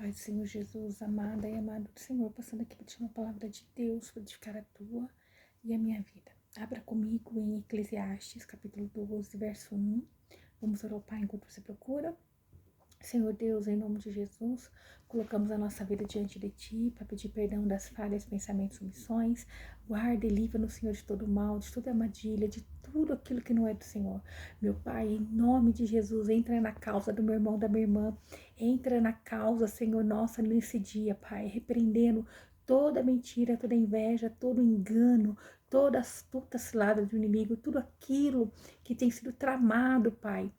Paz do Senhor Jesus, amada e amado do Senhor, passando aqui para te uma palavra de Deus, para edificar a tua e a minha vida. Abra comigo em Eclesiastes, capítulo 12, verso 1. Vamos orar ao Pai enquanto você procura. Senhor Deus, em nome de Jesus, colocamos a nossa vida diante de Ti para pedir perdão das falhas, pensamentos, omissões. Guarda e livra-nos, Senhor, de todo mal, de toda armadilha, de tudo aquilo que não é do Senhor. Meu Pai, em nome de Jesus, entra na causa do meu irmão, da minha irmã. Entra na causa, Senhor, nossa, nesse dia, Pai, repreendendo toda mentira, toda inveja, todo engano, toda astuta cilada do inimigo, tudo aquilo que tem sido tramado, Pai,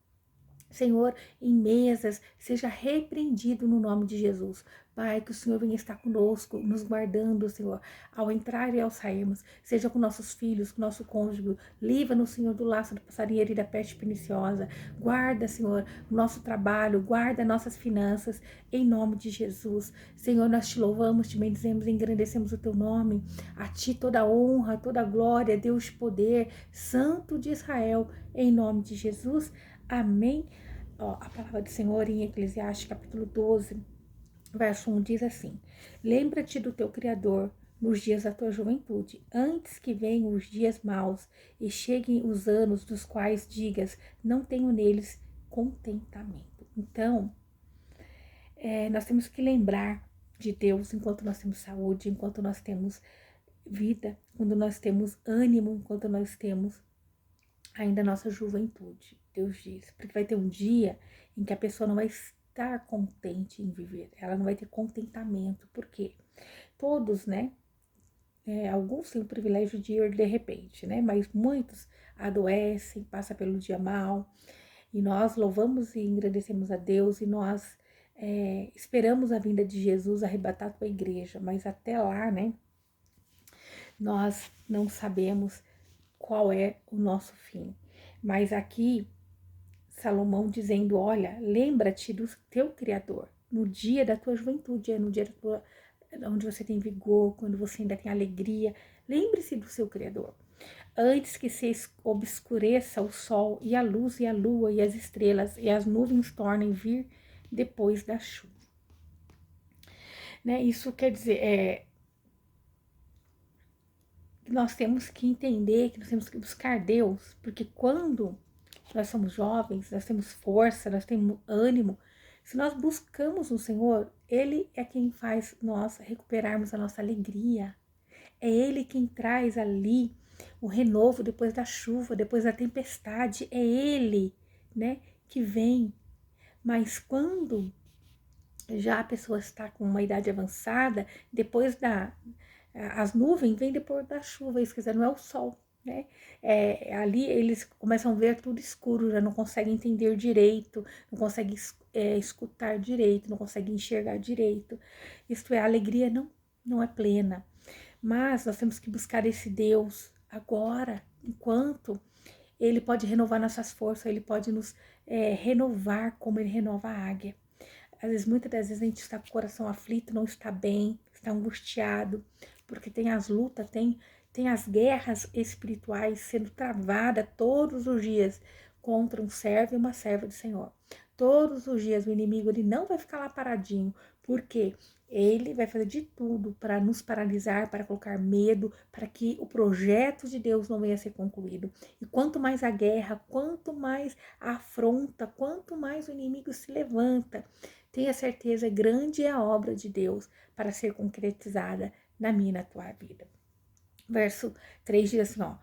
Senhor, em mesas, seja repreendido no nome de Jesus. Pai, que o Senhor venha estar conosco, nos guardando, Senhor, ao entrar e ao sairmos, seja com nossos filhos, com nosso cônjuge, livra-nos, Senhor, do laço do passarinheiro e da peste perniciosa, guarda, Senhor, o nosso trabalho, guarda nossas finanças, em nome de Jesus. Senhor, nós te louvamos, te bendizemos, engrandecemos o teu nome, a ti toda a honra, toda a glória, Deus de poder, Santo de Israel, em nome de Jesus. Amém. A palavra do Senhor em Eclesiastes capítulo 12, verso 1 diz assim: lembra-te do teu Criador nos dias da tua juventude, antes que venham os dias maus e cheguem os anos dos quais digas, não tenho neles contentamento. Então, nós temos que lembrar de Deus enquanto nós temos saúde, enquanto nós temos vida, quando nós temos ânimo, enquanto nós temos ainda a nossa juventude, Deus diz, porque vai ter um dia em que a pessoa não vai estar contente em viver, ela não vai ter contentamento, porque todos, né, alguns têm o privilégio de ir de repente, né, mas muitos adoecem, passam pelo dia mal, e nós louvamos e agradecemos a Deus, e nós esperamos a vinda de Jesus arrebatar a tua igreja, mas até lá, né, nós não sabemos qual é o nosso fim. Mas aqui, Salomão dizendo, olha, lembra-te do teu Criador, no dia da tua juventude, no dia da tua, onde você tem vigor, quando você ainda tem alegria, lembre-se do seu Criador. Antes que se obscureça o sol e a luz e a lua e as estrelas e as nuvens tornem vir depois da chuva. Né? Isso quer dizer, nós temos que entender que nós temos que buscar Deus, porque quando nós somos jovens, nós temos força, nós temos ânimo, se nós buscamos o Senhor, Ele é quem faz nós recuperarmos a nossa alegria, é Ele quem traz ali o renovo depois da chuva, depois da tempestade, é Ele, né, que vem. Mas quando já a pessoa está com uma idade avançada, depois as nuvens vêm depois da chuva, isso quer dizer, não é o sol, né? Ali eles começam a ver tudo escuro, já não conseguem entender direito, não conseguem escutar direito, não conseguem enxergar direito. Isto é, a alegria não é plena. Mas nós temos que buscar esse Deus agora, enquanto Ele pode renovar nossas forças, Ele pode nos renovar como Ele renova a águia. Às vezes, muitas das vezes a gente está com o coração aflito, não está bem, está angustiado, porque tem as lutas, tem as guerras espirituais sendo travadas todos os dias contra um servo e uma serva do Senhor. Todos os dias o inimigo ele não vai ficar lá paradinho, porque ele vai fazer de tudo para nos paralisar, para colocar medo, para que o projeto de Deus não venha a ser concluído. E quanto mais a guerra, quanto mais a afronta, quanto mais o inimigo se levanta, tenha certeza, grande é a obra de Deus para ser concretizada na minha e na tua vida. Verso 3 diz assim, ó: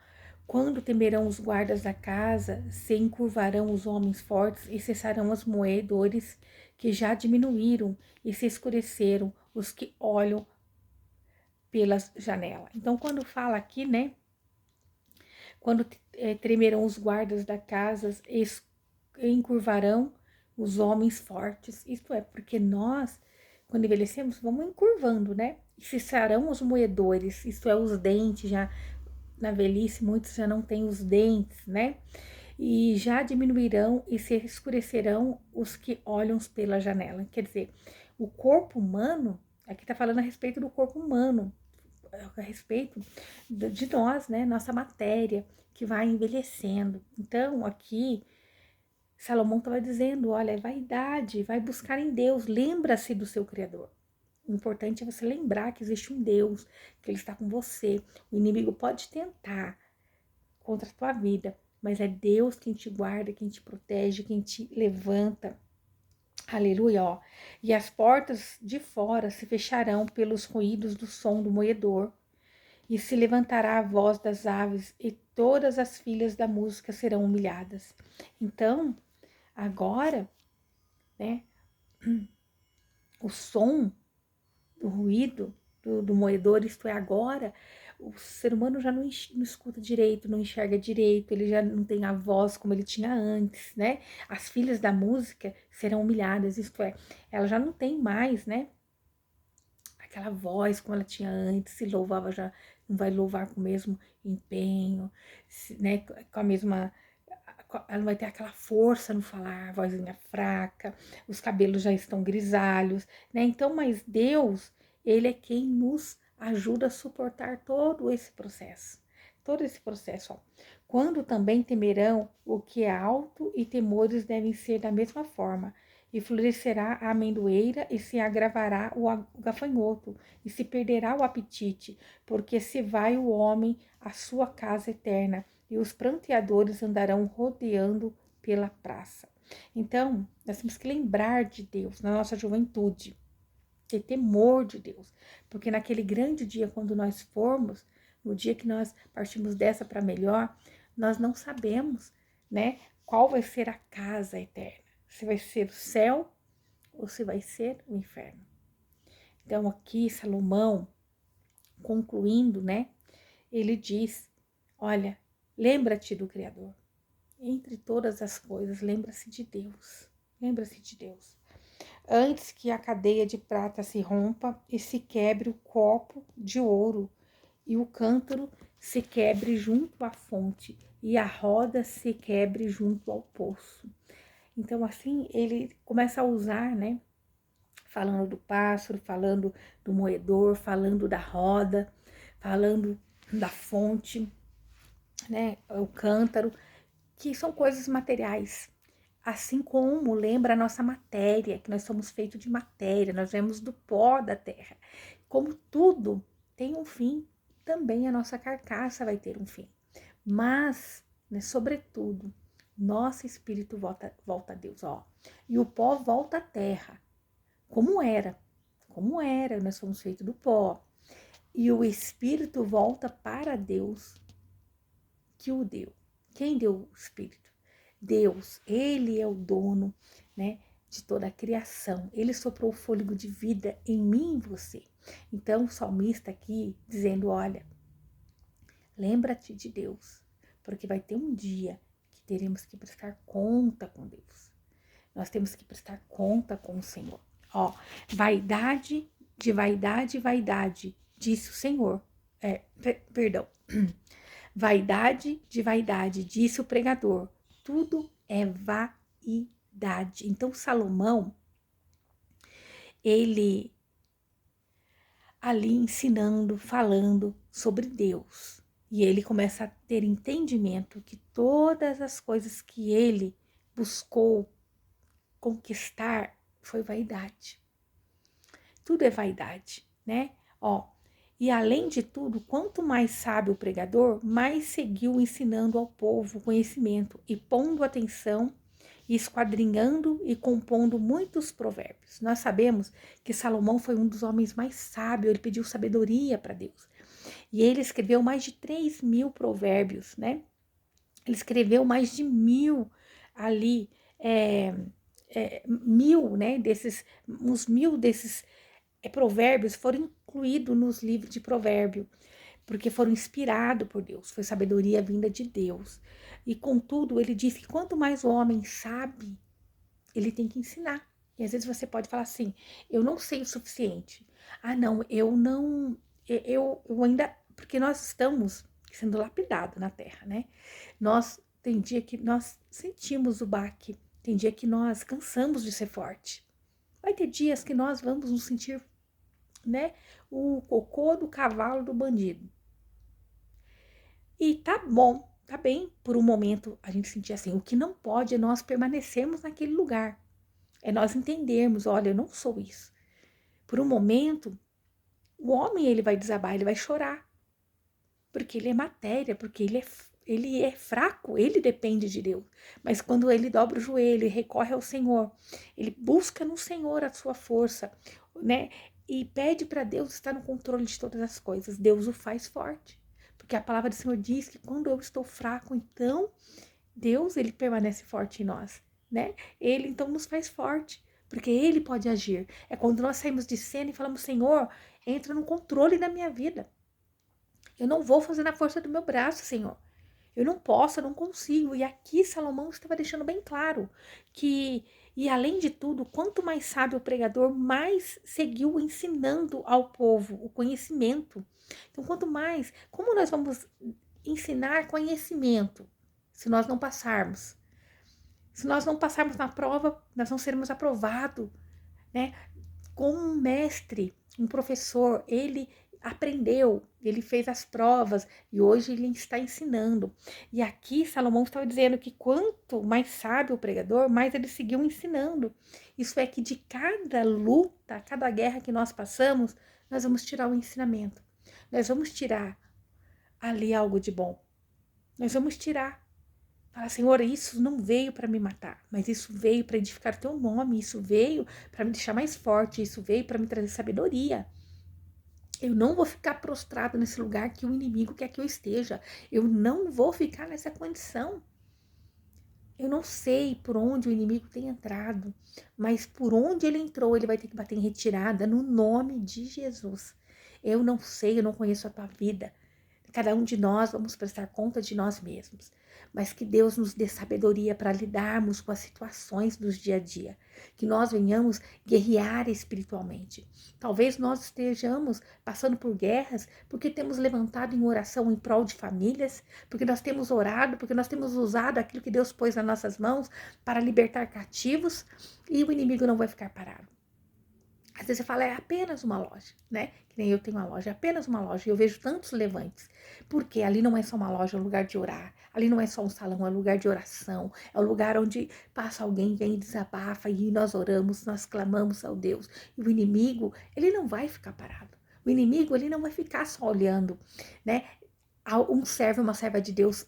quando temerão os guardas da casa, se encurvarão os homens fortes e cessarão os moedores que já diminuíram e se escureceram os que olham pelas janelas. Então, quando fala aqui, né, quando tremerão os guardas da casa, encurvarão os homens fortes, isto é, porque nós, quando envelhecemos, vamos encurvando, né? E cessarão os moedores, isto é, os dentes, já na velhice muitos já não têm os dentes, né? E já diminuirão e se escurecerão os que olham pela janela. Quer dizer, o corpo humano, aqui tá falando a respeito do corpo humano, a respeito de nós, né? Nossa matéria que vai envelhecendo. Então, aqui Salomão estava dizendo, olha, é vaidade, vai buscar em Deus, lembra-se do seu Criador. O importante é você lembrar que existe um Deus, que Ele está com você. O inimigo pode tentar contra a tua vida, mas é Deus quem te guarda, quem te protege, quem te levanta. Aleluia, ó. E as portas de fora se fecharão pelos ruídos do som do moedor, e se levantará a voz das aves, e todas as filhas da música serão humilhadas. Então, agora, né, o som, o ruído do moedor, isto é, agora, o ser humano já não escuta direito, não enxerga direito, ele já não tem a voz como ele tinha antes, né? As filhas da música serão humilhadas, isto é, ela já não tem mais, né? Aquela voz como ela tinha antes, se louvava já, não vai louvar com o mesmo empenho, né? Com a mesma. Ela não vai ter aquela força no falar, a vozinha fraca, os cabelos já estão grisalhos, né? Então, mas Deus, Ele é quem nos ajuda a suportar todo esse processo. Todo esse processo, ó. Quando também temerão o que é alto e temores devem ser da mesma forma. E florescerá a amendoeira e se agravará o gafanhoto e se perderá o apetite, porque se vai o homem à sua casa eterna e os pranteadores andarão rodeando pela praça. Então, nós temos que lembrar de Deus na nossa juventude, ter temor de Deus, porque naquele grande dia, quando nós formos, no dia que nós partimos dessa para melhor, nós não sabemos, né, qual vai ser a casa eterna, se vai ser o céu ou se vai ser o inferno. Então, aqui, Salomão, concluindo, né, ele diz, olha, lembra-te do Criador. Entre todas as coisas, lembra-se de Deus. Lembra-se de Deus. Antes que a cadeia de prata se rompa e se quebre o copo de ouro, e o cântaro se quebre junto à fonte, e a roda se quebre junto ao poço. Então, assim, ele começa a usar, né? Falando do pássaro, falando do moedor, falando da roda, falando da fonte, né? O cântaro, que são coisas materiais. Assim como lembra a nossa matéria, que nós somos feitos de matéria, nós vemos do pó da terra. Como tudo tem um fim, também a nossa carcaça vai ter um fim. Mas, né, sobretudo, nosso espírito volta a Deus, ó. E o pó volta à terra, como era, nós somos feitos do pó. E o espírito volta para Deus, que o deu. Quem deu o espírito? Deus, Ele é o dono, né, de toda a criação. Ele soprou o fôlego de vida em mim e em você. Então, o salmista aqui dizendo, olha, lembra-te de Deus, porque vai ter um dia que teremos que prestar conta com Deus. Nós temos que prestar conta com o Senhor. Ó, vaidade, vaidade, disse o Senhor. Perdão. Vaidade de vaidade, disse o pregador. Tudo é vaidade. Então, Salomão, ele ali ensinando, falando sobre Deus. E ele começa a ter entendimento que todas as coisas que ele buscou conquistar foi vaidade. Tudo é vaidade, né? Ó, e além de tudo, quanto mais sabe o pregador, mais seguiu ensinando ao povo conhecimento e pondo atenção, e esquadrinhando e compondo muitos provérbios. Nós sabemos que Salomão foi um dos homens mais sábios, ele pediu sabedoria para Deus. E ele escreveu mais de 3.000 provérbios, né? Ele escreveu mais de 1.000 ali, 1.000, né? Uns 1.000 desses provérbios foram incluídos nos livros de provérbio, porque foram inspirados por Deus, foi sabedoria vinda de Deus. E contudo, ele diz que quanto mais o homem sabe, ele tem que ensinar. E às vezes você pode falar assim, eu não sei o suficiente. Ah, não, eu não, eu ainda, porque nós estamos sendo lapidados na terra, né? Tem dia que nós sentimos o baque, tem dia que nós cansamos de ser forte. Vai ter dias que nós vamos nos sentir, né, o cocô do cavalo do bandido. E tá bom, Tá bem, por um momento a gente sentir assim. O que não pode é nós permanecermos naquele lugar. É nós entendermos, olha, eu não sou isso. Por um momento, o homem ele vai desabar, ele vai chorar. Porque ele é matéria, porque ele é fraco, ele depende de Deus. Mas quando ele dobra o joelho e recorre ao Senhor, ele busca no Senhor a sua força, né? E pede para Deus estar no controle de todas as coisas. Deus o faz forte. Porque a palavra do Senhor diz que quando eu estou fraco, então Deus, ele permanece forte em nós, né? Ele então nos faz forte, porque ele pode agir. É quando nós saímos de cena e falamos: Senhor, entra no controle da minha vida. Eu não vou fazer na força do meu braço, Senhor. Eu não posso, eu não consigo. E aqui Salomão estava deixando bem claro que, e além de tudo, quanto mais sábio o pregador, mais seguiu ensinando ao povo o conhecimento. Então, quanto mais, como nós vamos ensinar conhecimento se nós não passarmos? Se nós não passarmos na prova, nós não seremos aprovados, né? Com um mestre, um professor, ele aprendeu, ele fez as provas e hoje ele está ensinando. E aqui Salomão estava dizendo que quanto mais sábio o pregador, mais ele seguiu ensinando. Isso é que de cada luta, cada guerra que nós passamos, nós vamos tirar o ensinamento. Nós vamos tirar ali algo de bom. Nós vamos tirar. Fala, Senhor, isso não veio para me matar, mas isso veio para edificar teu nome, isso veio para me deixar mais forte, isso veio para me trazer sabedoria. Eu não vou ficar prostrado nesse lugar que o inimigo quer que eu esteja. Eu não vou ficar nessa condição. Eu não sei por onde o inimigo tem entrado, mas por onde ele entrou, ele vai ter que bater em retirada no nome de Jesus. Eu não sei, eu não conheço a tua vida. Cada um de nós vamos prestar conta de nós mesmos, mas que Deus nos dê sabedoria para lidarmos com as situações dos dia a dia, que nós venhamos guerrear espiritualmente. Talvez nós estejamos passando por guerras porque temos levantado em oração em prol de famílias, porque nós temos orado, porque nós temos usado aquilo que Deus pôs nas nossas mãos para libertar cativos e o inimigo não vai ficar parado. Às vezes você fala, é apenas uma loja, né? Que nem eu tenho uma loja, é apenas uma loja. E eu vejo tantos levantes. Porque ali não é só uma loja, é um lugar de orar. Ali não é só um salão, é um lugar de oração. É um lugar onde passa alguém, vem e desabafa. E nós oramos, nós clamamos ao Deus. E o inimigo, ele não vai ficar parado. O inimigo, ele não vai ficar só olhando, né? Um servo, uma serva de Deus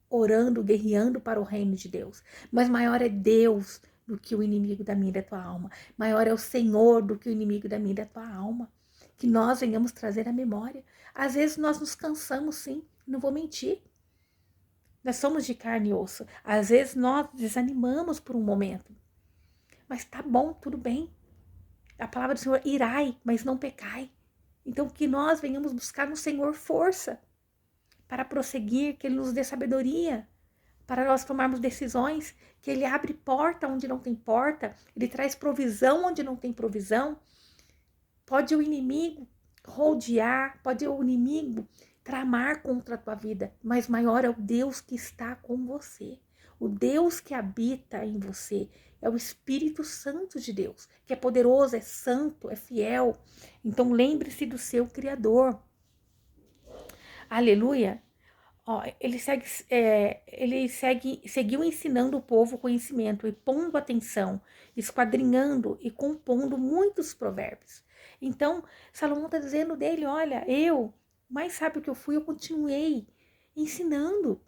orando, guerreando para o reino de Deus. Mas maior é Deus do que o inimigo da minha e da tua alma. Maior é o Senhor do que o inimigo da minha e da tua alma. Que nós venhamos trazer a memória. Às vezes nós nos cansamos, sim, não vou mentir. Nós somos de carne e osso. Às vezes nós desanimamos por um momento. Mas tá bom, tudo bem. A palavra do Senhor, irai, mas não pecai. Então que nós venhamos buscar no Senhor força para prosseguir, que Ele nos dê sabedoria, para nós tomarmos decisões, que Ele abre porta onde não tem porta, Ele traz provisão onde não tem provisão. Pode o inimigo rodear, pode o inimigo tramar contra a tua vida, mas maior é o Deus que está com você. O Deus que habita em você é o Espírito Santo de Deus, que é poderoso, é santo, é fiel. Então lembre-se do seu Criador. Aleluia. Ó, seguiu ensinando o povo conhecimento e pondo atenção, esquadrinhando e compondo muitos provérbios. Então, Salomão está dizendo dele, olha, eu, mais sábio que eu fui, eu continuei ensinando.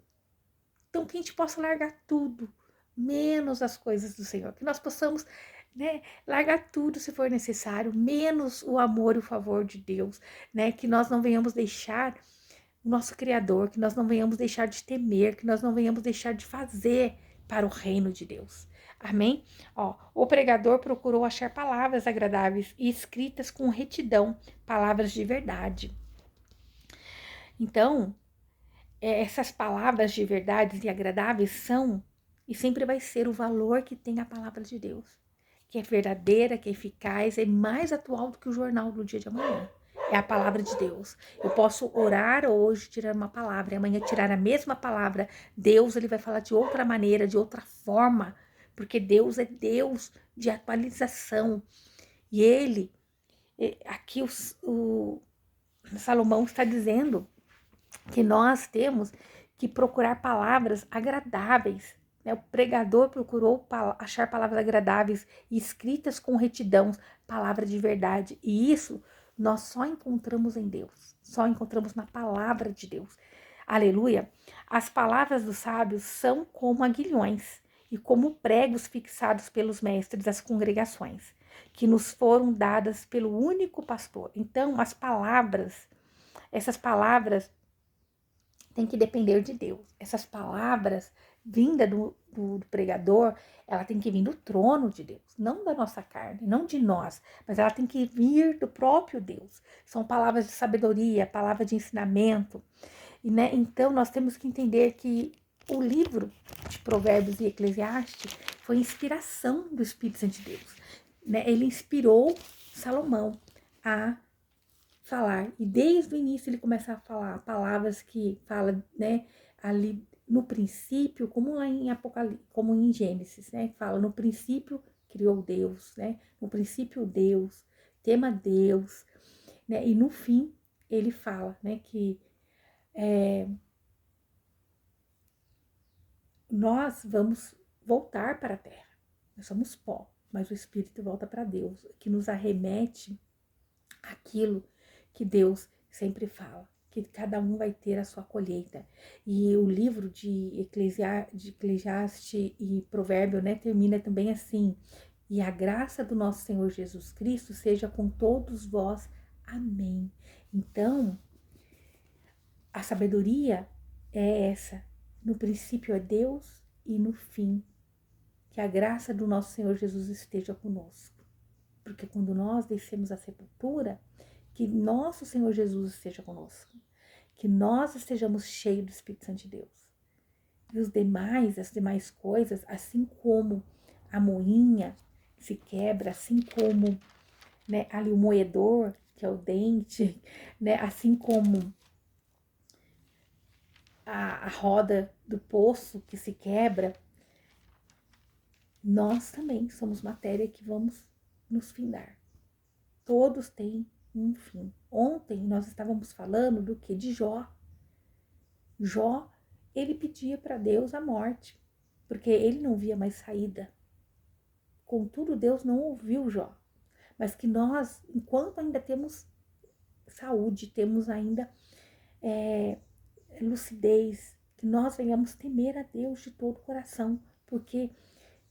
Então, que a gente possa largar tudo, menos as coisas do Senhor. Que nós possamos, né, largar tudo se for necessário, menos o amor e o favor de Deus, né? Que nós não venhamos deixar o nosso Criador, que nós não venhamos deixar de temer, que nós não venhamos deixar de fazer para o reino de Deus. Amém? Ó, o pregador procurou achar palavras agradáveis e escritas com retidão, palavras de verdade. Então, essas palavras de verdade e agradáveis são e sempre vai ser o valor que tem a palavra de Deus, que é verdadeira, que é eficaz, é mais atual do que o jornal do dia de amanhã. É a palavra de Deus. Eu posso orar hoje, tirar uma palavra, e amanhã tirar a mesma palavra. Deus, ele vai falar de outra maneira, de outra forma, porque Deus é Deus de atualização. E ele, aqui o Salomão está dizendo que nós temos que procurar palavras agradáveis. Né? O pregador procurou achar palavras agradáveis e escritas com retidão, palavra de verdade. E isso nós só encontramos em Deus, só encontramos na palavra de Deus. Aleluia! As palavras dos sábios são como aguilhões e como pregos fixados pelos mestres das congregações, que nos foram dadas pelo único pastor. Então, essas palavras têm que depender de Deus. Essas palavras vinda do pregador, ela tem que vir do trono de Deus, não da nossa carne, não de nós, mas ela tem que vir do próprio Deus. São palavras de sabedoria, palavras de ensinamento. E, né, então, nós temos que entender que o livro de Provérbios e Eclesiastes foi inspiração do Espírito Santo de Deus. Né? Ele inspirou Salomão a falar. E desde o início ele começa a falar palavras que fala, né, ali no princípio, como lá em Apocalipse, como em Gênesis, né? Fala, no princípio criou Deus, né? No princípio Deus, tema Deus, né? E no fim ele fala, né, que nós vamos voltar para a terra. Nós somos pó, mas o Espírito volta para Deus, que nos arremete aquilo que Deus sempre fala, que cada um vai ter a sua colheita. E o livro de Eclesiastes e Provérbio, né, termina também assim: e a graça do nosso Senhor Jesus Cristo seja com todos vós. Amém. Então, a sabedoria é essa. No princípio é Deus e no fim, que a graça do nosso Senhor Jesus esteja conosco. Porque quando nós descemos à sepultura, que nosso Senhor Jesus esteja conosco. Que nós estejamos cheios do Espírito Santo de Deus. E as demais coisas, assim como a moinha se quebra, assim como, né, ali o moedor, que é o dente, né, assim como a roda do poço que se quebra, nós também somos matéria que vamos nos findar. Todos têm um fim. Ontem nós estávamos falando do que? De Jó. Jó, ele pedia para Deus a morte, porque ele não via mais saída. Contudo, Deus não ouviu Jó. Mas que nós, enquanto ainda temos saúde, temos ainda lucidez, que nós venhamos temer a Deus de todo o coração, porque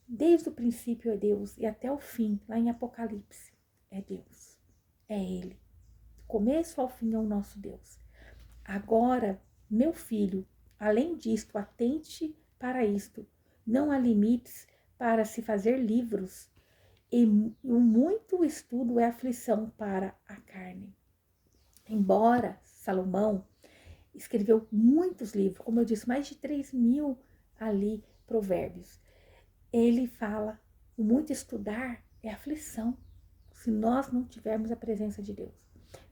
desde o princípio é Deus e até o fim, lá em Apocalipse, é Deus, é Ele. Do começo ao fim é o nosso Deus. Agora, meu filho, além disto, atente para isto, não há limites para se fazer livros, e o muito estudo é aflição para a carne. Embora Salomão escreveu muitos livros, como eu disse, mais de 3.000 ali provérbios. Ele fala, o muito estudar é aflição, se nós não tivermos a presença de Deus.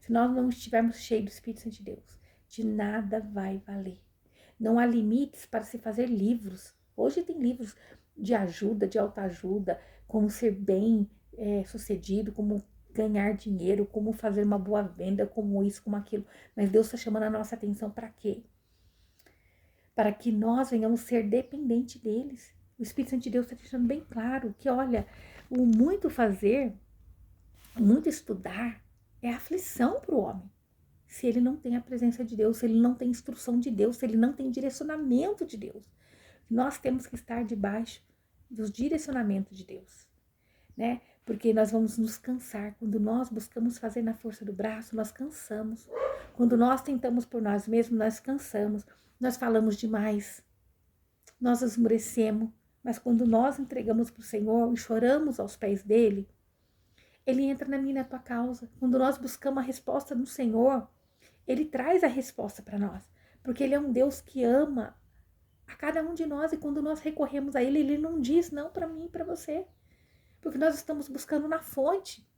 Se nós não estivermos cheios do Espírito Santo de Deus, de nada vai valer. Não há limites para se fazer livros. Hoje tem livros de ajuda, de autoajuda, como ser bem sucedido, como ganhar dinheiro, como fazer uma boa venda, como isso, como aquilo. Mas Deus está chamando a nossa atenção para quê? Para que nós venhamos ser dependentes deles. O Espírito Santo de Deus está deixando bem claro que, olha, o muito fazer, o muito estudar é aflição para o homem. Se ele não tem a presença de Deus, se ele não tem instrução de Deus, se ele não tem direcionamento de Deus. Nós temos que estar debaixo dos direcionamentos de Deus, né? Porque nós vamos nos cansar. Quando nós buscamos fazer na força do braço, nós cansamos. Quando nós tentamos por nós mesmos, nós cansamos. Nós falamos demais. Nós esmurecemos. Mas quando nós entregamos para o Senhor e choramos aos pés dele, ele entra na minha e na tua causa. Quando nós buscamos a resposta no Senhor, ele traz a resposta para nós. Porque ele é um Deus que ama a cada um de nós. E quando nós recorremos a ele, ele não diz não para mim e para você. Porque nós estamos buscando na fonte.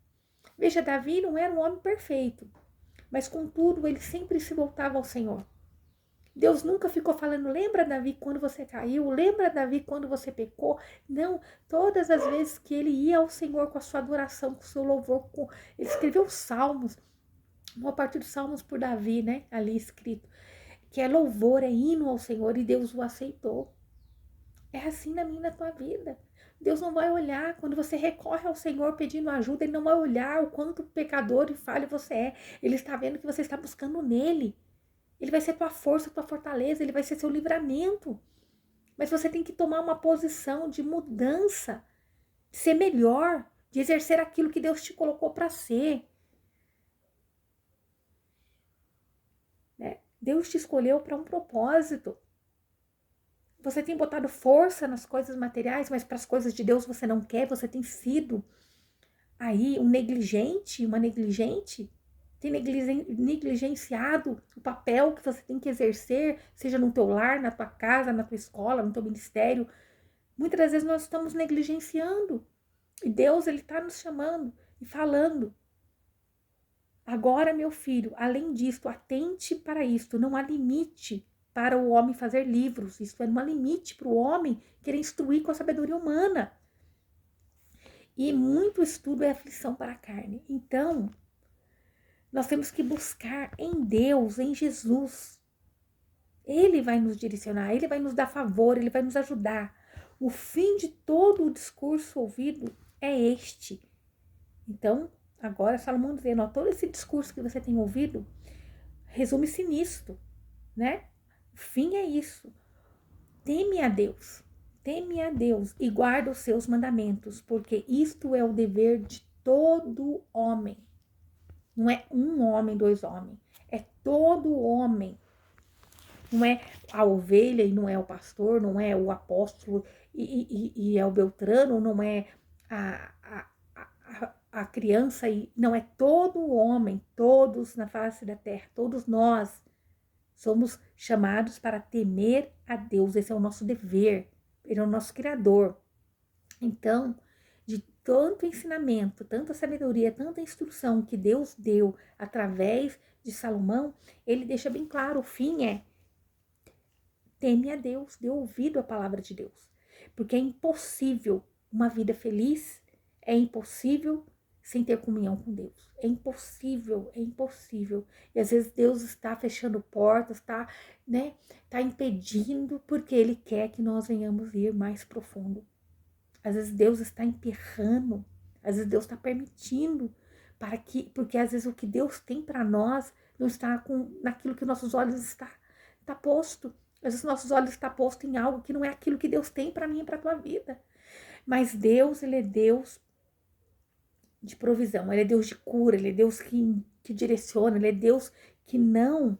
Veja, Davi não era um homem perfeito, mas contudo ele sempre se voltava ao Senhor. Deus nunca ficou falando, lembra, Davi, quando você caiu? Lembra, Davi, quando você pecou? Não, todas as vezes que ele ia ao Senhor com a sua adoração, com o seu louvor, ele escreveu salmos, uma parte dos salmos por Davi, né, ali escrito, que é louvor, é hino ao Senhor, e Deus o aceitou. É assim na minha e na tua vida. Deus não vai olhar, quando você recorre ao Senhor pedindo ajuda, Ele não vai olhar o quanto pecador e falho você é. Ele está vendo que você está buscando nele. Ele vai ser tua força, tua fortaleza, Ele vai ser seu livramento. Mas você tem que tomar uma posição de mudança, de ser melhor, de exercer aquilo que Deus te colocou para ser. Né? Deus te escolheu para um propósito. Você tem botado força nas coisas materiais, mas para as coisas de Deus você não quer, você tem sido aí um negligente, uma negligente, tem negligenciado o papel que você tem que exercer, seja no teu lar, na tua casa, na tua escola, no teu ministério. Muitas das vezes nós estamos negligenciando. E Deus, Ele está nos chamando e falando. Agora, meu filho, além disto, atente para isto, não há limite para o homem fazer livros. Isso é, não há limite para o homem querer instruir com a sabedoria humana. E muito estudo é aflição para a carne. Então, nós temos que buscar em Deus, em Jesus. Ele vai nos direcionar, Ele vai nos dar favor, Ele vai nos ajudar. O fim de todo o discurso ouvido é este. Então, agora Salomão dizendo, ó, todo esse discurso que você tem ouvido, resume-se nisto, né? O fim é isso. Teme a Deus e guarda os seus mandamentos, porque isto é o dever de todo homem. Não é um homem, dois homens, é todo homem. Não é a ovelha e não é o pastor, não é o apóstolo e é o Beltrano, não é a criança, não, é todo homem, todos na face da terra, todos nós somos chamados para temer a Deus. Esse é o nosso dever, Ele é o nosso Criador. Então, de tanto ensinamento, tanta sabedoria, tanta instrução que Deus deu através de Salomão, ele deixa bem claro, o fim é teme a Deus, dê ouvido à palavra de Deus. Porque é impossível uma vida feliz, é impossível sem ter comunhão com Deus. É impossível, é impossível. E às vezes Deus está fechando portas, está impedindo, porque Ele quer que nós venhamos ir mais profundo. Às vezes Deus está emperrando, às vezes Deus está permitindo, porque às vezes o que Deus tem para nós não está naquilo que nossos olhos está posto. Às vezes nossos olhos estão postos em algo que não é aquilo que Deus tem para mim e para a tua vida. Mas Deus, Ele é Deus de provisão, Ele é Deus de cura, Ele é Deus que direciona, Ele é Deus que não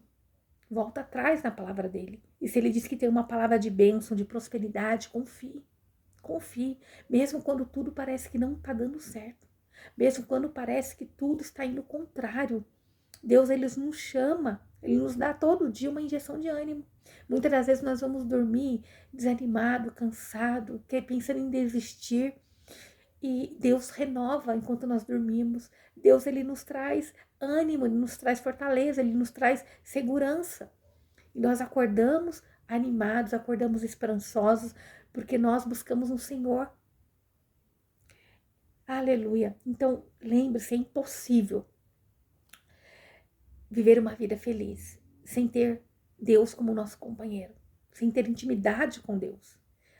volta atrás na palavra dEle. E se Ele diz que tem uma palavra de bênção, de prosperidade, confie. Confie, mesmo quando tudo parece que não está dando certo. Mesmo quando parece que tudo está indo contrário. Deus, Ele nos chama, Ele nos dá todo dia uma injeção de ânimo. Muitas das vezes nós vamos dormir desanimado, cansado, pensando em desistir. E Deus renova enquanto nós dormimos. Deus, Ele nos traz ânimo, Ele nos traz fortaleza, Ele nos traz segurança. E nós acordamos animados, acordamos esperançosos, porque nós buscamos um Senhor. Aleluia. Então, lembre-se, é impossível viver uma vida feliz sem ter Deus como nosso companheiro, sem ter intimidade com Deus.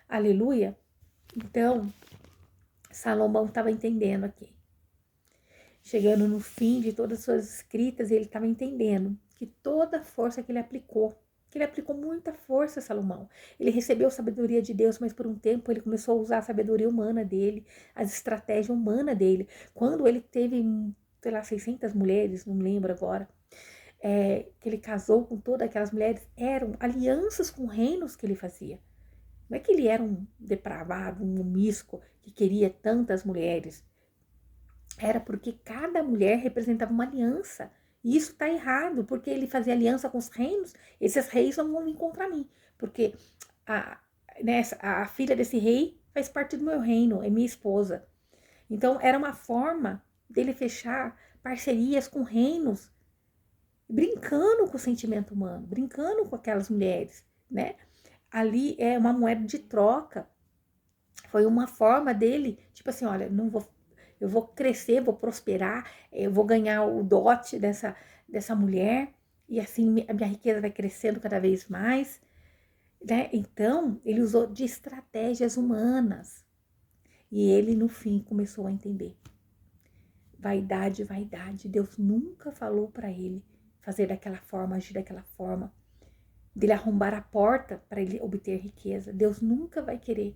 Aleluia. Então, Salomão estava entendendo aqui. Chegando no fim de todas as suas escritas, ele estava entendendo que toda a força que ele aplicou muita força, Salomão. Ele recebeu a sabedoria de Deus, mas por um tempo ele começou a usar a sabedoria humana dele, as estratégias humanas dele. Quando ele teve, 600 mulheres, não lembro agora, que ele casou com todas aquelas mulheres, eram alianças com reinos que ele fazia. Não é que ele era um depravado, um omíscuo, que queria tantas mulheres. Era porque cada mulher representava uma aliança. E isso está errado, porque ele fazia aliança com os reinos, esses reis não vão vir contra mim, porque a filha desse rei faz parte do meu reino, é minha esposa. Então, era uma forma dele fechar parcerias com reinos, brincando com o sentimento humano, brincando com aquelas mulheres, né? Ali é uma moeda de troca. Foi uma forma dele, tipo assim, olha, eu vou crescer, vou prosperar, eu vou ganhar o dote dessa mulher, e assim a minha riqueza vai crescendo cada vez mais, né? Então, ele usou de estratégias humanas. E ele, no fim, começou a entender. Vaidade, vaidade. Deus nunca falou para ele fazer daquela forma, agir daquela forma, dele arrombar a porta para ele obter riqueza. Deus nunca vai querer.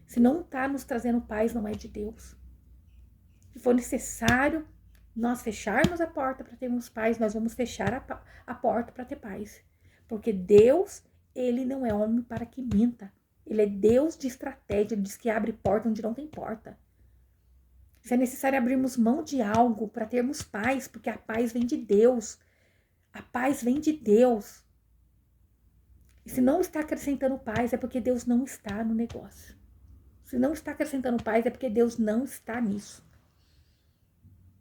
Se não está nos trazendo paz, não é de Deus. Se for necessário nós fecharmos a porta para termos paz, nós vamos fechar a porta para ter paz. Porque Deus, ele não é homem para que minta. Ele é Deus de estratégia, ele diz que abre porta onde não tem porta. Se é necessário abrirmos mão de algo para termos paz, porque a paz vem de Deus. A paz vem de Deus. E se não está acrescentando paz, é porque Deus não está no negócio. Se não está acrescentando paz, é porque Deus não está nisso.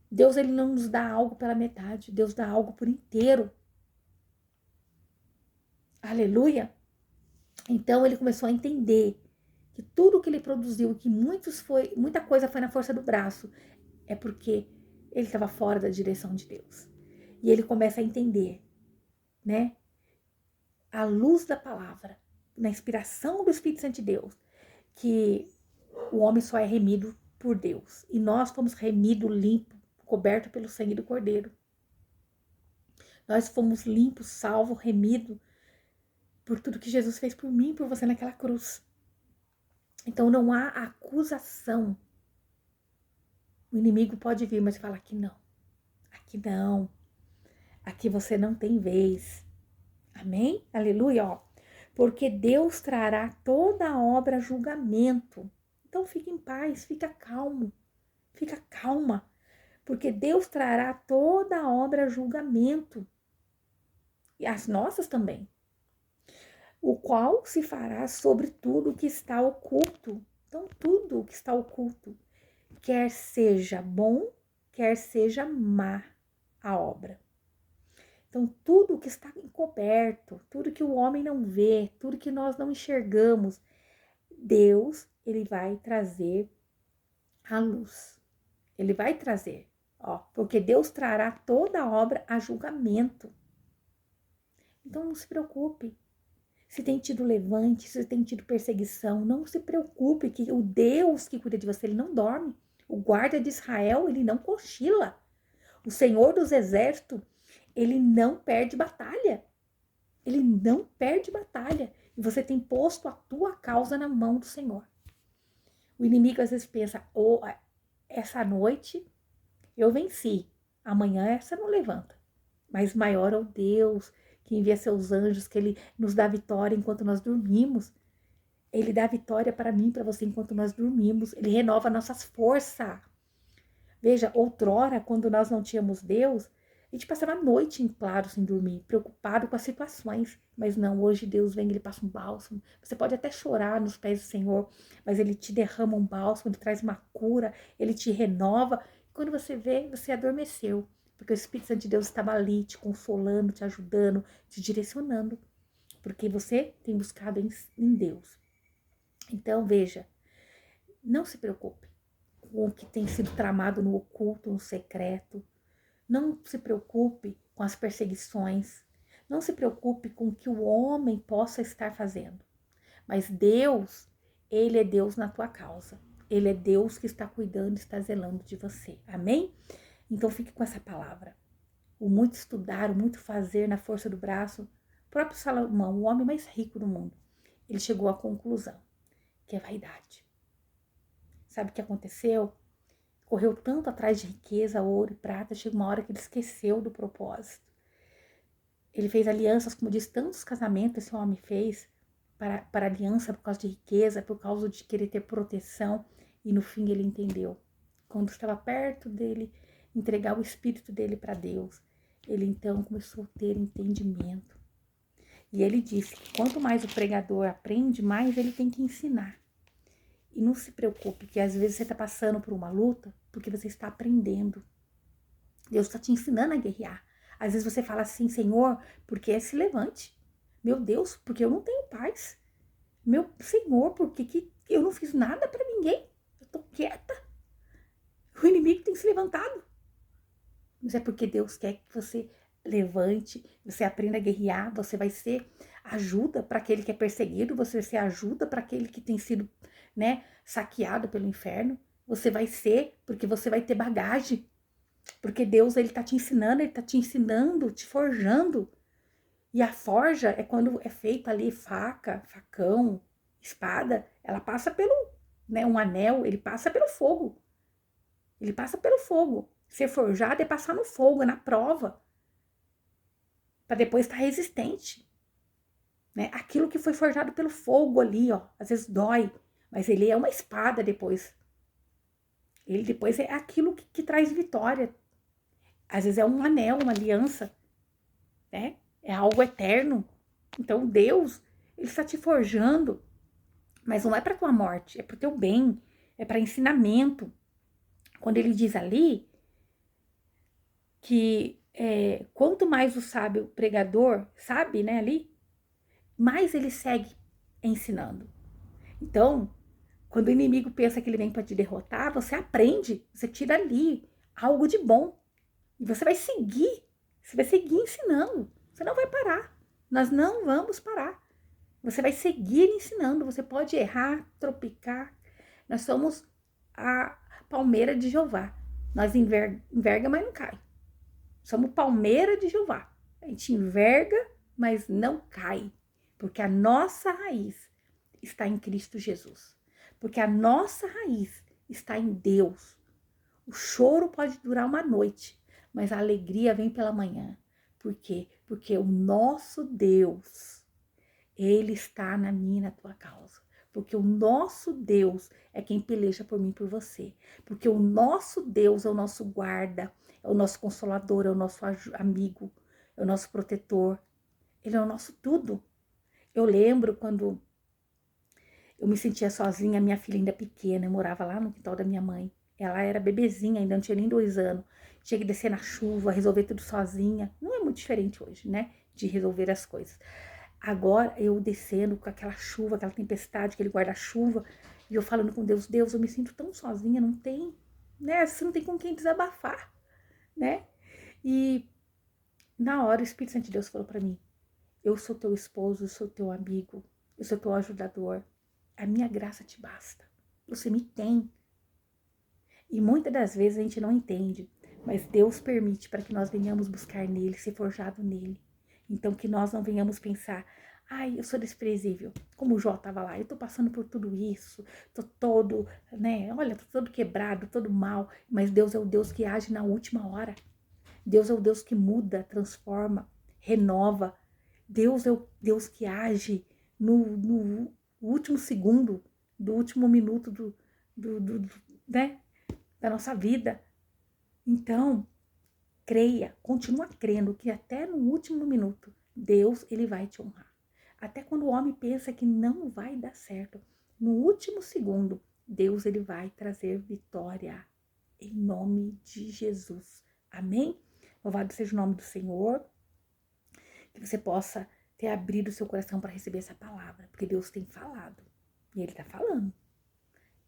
Deus, ele não nos dá algo pela metade. Deus dá algo por inteiro. Aleluia. Então ele começou a entender que tudo que ele produziu, que muita coisa foi na força do braço, é porque ele estava fora da direção de Deus. E ele começa a entender, né? À luz da palavra, na inspiração do Espírito Santo de Deus, que o homem só é remido por Deus. E nós fomos remidos, limpos, cobertos pelo sangue do Cordeiro. Nós fomos limpos, salvos, remidos por tudo que Jesus fez por mim e por você naquela cruz. Então não há acusação. O inimigo pode vir, mas falar que não. Aqui não. Aqui você não tem vez. Amém? Aleluia, ó. Porque Deus trará toda a obra a julgamento. Então fique em paz, fica calmo. Fica calma. Porque Deus trará toda a obra a julgamento. E as nossas também. O qual se fará sobre tudo que está oculto. Então, tudo que está oculto, quer seja bom, quer seja má a obra. Então, tudo que está encoberto, tudo que o homem não vê, tudo que nós não enxergamos, Deus, ele vai trazer à luz. Ele vai trazer, ó, porque Deus trará toda a obra a julgamento. Então, não se preocupe. Se tem tido levante, se tem tido perseguição, não se preocupe que o Deus que cuida de você, ele não dorme. O guarda de Israel, ele não cochila. O Senhor dos exércitos, ele não perde batalha. Ele não perde batalha. E você tem posto a tua causa na mão do Senhor. O inimigo às vezes pensa, essa noite eu venci. Amanhã essa não levanta. Mas maior é o Deus que envia seus anjos, que ele nos dá vitória enquanto nós dormimos. Ele dá vitória para mim, para você, enquanto nós dormimos. Ele renova nossas forças. Veja, outrora, quando nós não tínhamos Deus, a gente passava a noite em claro, sem dormir, preocupado com as situações. Mas não, hoje Deus vem, ele passa um bálsamo. Você pode até chorar nos pés do Senhor, mas ele te derrama um bálsamo, ele traz uma cura, ele te renova. E quando você vê, você adormeceu. Porque o Espírito Santo de Deus estava ali, te consolando, te ajudando, te direcionando. Porque você tem buscado em Deus. Então, veja, não se preocupe com o que tem sido tramado no oculto, no secreto. Não se preocupe com as perseguições. Não se preocupe com o que o homem possa estar fazendo. Mas Deus, ele é Deus na tua causa. Ele é Deus que está cuidando, está zelando de você. Amém? Então fique com essa palavra. O muito estudar, o muito fazer na força do braço. O próprio Salomão, o homem mais rico do mundo, ele chegou à conclusão que é vaidade. Sabe o que aconteceu? Correu tanto atrás de riqueza, ouro e prata, chegou uma hora que ele esqueceu do propósito. Ele fez alianças, como diz, tantos casamentos esse homem fez para aliança por causa de riqueza, por causa de querer ter proteção. E no fim ele entendeu. Quando estava perto dele entregar o espírito dele para Deus, ele então começou a ter entendimento. E ele disse que quanto mais o pregador aprende, mais ele tem que ensinar. E não se preocupe que às vezes você está passando por uma luta porque você está aprendendo. Deus está te ensinando a guerrear. Às vezes você fala assim, Senhor, porque se levante. Meu Deus, porque eu não tenho paz. Meu Senhor, porque eu não fiz nada para ninguém. Eu estou quieta. O inimigo tem se levantado. Mas é porque Deus quer que você levante, você aprenda a guerrear, você vai ser ajuda para aquele que é perseguido, você vai ser ajuda para aquele que tem sido, né, saqueado pelo inferno. Você vai ser, porque você vai ter bagagem. Porque Deus, ele tá te ensinando, ele tá te ensinando, te forjando. E a forja é quando é feita ali faca, facão, espada, ela passa pelo, né, um anel, ele passa pelo fogo. Ele passa pelo fogo. Ser forjado é passar no fogo, é na prova, para depois estar resistente, né? Aquilo que foi forjado pelo fogo ali, ó, às vezes dói, mas ele é uma espada depois. Ele depois é aquilo que traz vitória. Às vezes é um anel, uma aliança, né? É algo eterno. Então Deus, ele está te forjando, mas não é para tua morte, é para o teu bem, é para ensinamento. Quando ele diz ali que quanto mais o sábio pregador sabe, né, ali, mais ele segue ensinando. Então, quando o inimigo pensa que ele vem para te derrotar, você aprende, você tira ali algo de bom. E você vai seguir ensinando. Você não vai parar. Nós não vamos parar. Você vai seguir ensinando. Você pode errar, tropicar. Nós somos a palmeira de Jeová. Nós enverga, mas não cai. Somos palmeira de Jeová. A gente enverga, mas não cai. Porque a nossa raiz está em Cristo Jesus. Porque a nossa raiz está em Deus. O choro pode durar uma noite, mas a alegria vem pela manhã. Por quê? Porque o nosso Deus, ele está na minha e na tua causa. Porque o nosso Deus é quem peleja por mim e por você. Porque o nosso Deus é o nosso guarda, é o nosso consolador, é o nosso amigo, é o nosso protetor. Ele é o nosso tudo. Eu lembro quando eu me sentia sozinha, minha filha ainda pequena, eu morava lá no quintal da minha mãe. Ela era bebezinha, ainda não tinha nem 2 anos. Tinha que descer na chuva, resolver tudo sozinha. Não é muito diferente hoje, né? De resolver as coisas. Agora, eu descendo com aquela chuva, aquela tempestade, aquele guarda-chuva, e eu falando com Deus, Deus, eu me sinto tão sozinha, não tem, né? Você não tem com quem desabafar, né? E na hora o Espírito Santo de Deus falou para mim, eu sou teu esposo, eu sou teu amigo, eu sou teu ajudador. A minha graça te basta. Você me tem. E muitas das vezes a gente não entende, mas Deus permite para que nós venhamos buscar nele, ser forjado nele. Então que nós não venhamos pensar, ai, eu sou desprezível, como o Jó estava lá, eu tô passando por tudo isso, tô todo, né, olha, tô todo quebrado, todo mal, mas Deus é o Deus que age na última hora. Deus é o Deus que muda, transforma, renova. Deus é o Deus que age no último segundo, do último minuto né, da nossa vida. Então, creia, continua crendo que até no último minuto, Deus, ele vai te honrar. Até quando o homem pensa que não vai dar certo, no último segundo, Deus, ele vai trazer vitória. Em nome de Jesus. Amém? Louvado seja o nome do Senhor. Que você possa ter abrido o seu coração para receber essa palavra. Porque Deus tem falado. E ele está falando.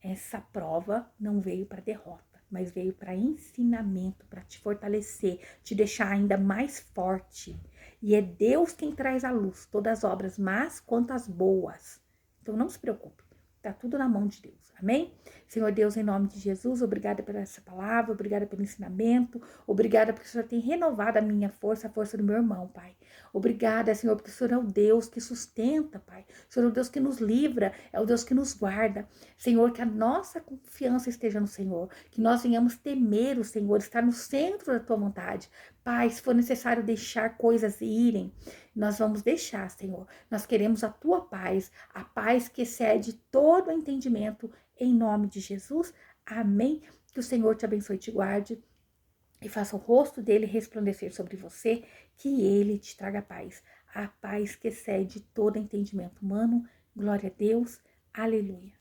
Essa prova não veio para derrota, mas veio para ensinamento, para te fortalecer, te deixar ainda mais forte. E é Deus quem traz à luz todas as obras, más quanto as boas. Então não se preocupe, tá tudo na mão de Deus. Amém? Senhor Deus, em nome de Jesus, obrigada por essa palavra, obrigada pelo ensinamento, obrigada porque o Senhor tem renovado a minha força, a força do meu irmão, Pai. Obrigada, Senhor, porque o Senhor é o Deus que sustenta, Pai. O Senhor é o Deus que nos livra, é o Deus que nos guarda. Senhor, que a nossa confiança esteja no Senhor, que nós venhamos temer o Senhor, estar no centro da Tua vontade. Pai, se for necessário deixar coisas irem, nós vamos deixar, Senhor. Nós queremos a Tua paz, a paz que excede todo o entendimento, em nome de Jesus. Amém. Que o Senhor te abençoe e te guarde e faça o rosto dele resplandecer sobre você, que ele te traga paz. A paz que excede todo entendimento humano. Glória a Deus. Aleluia.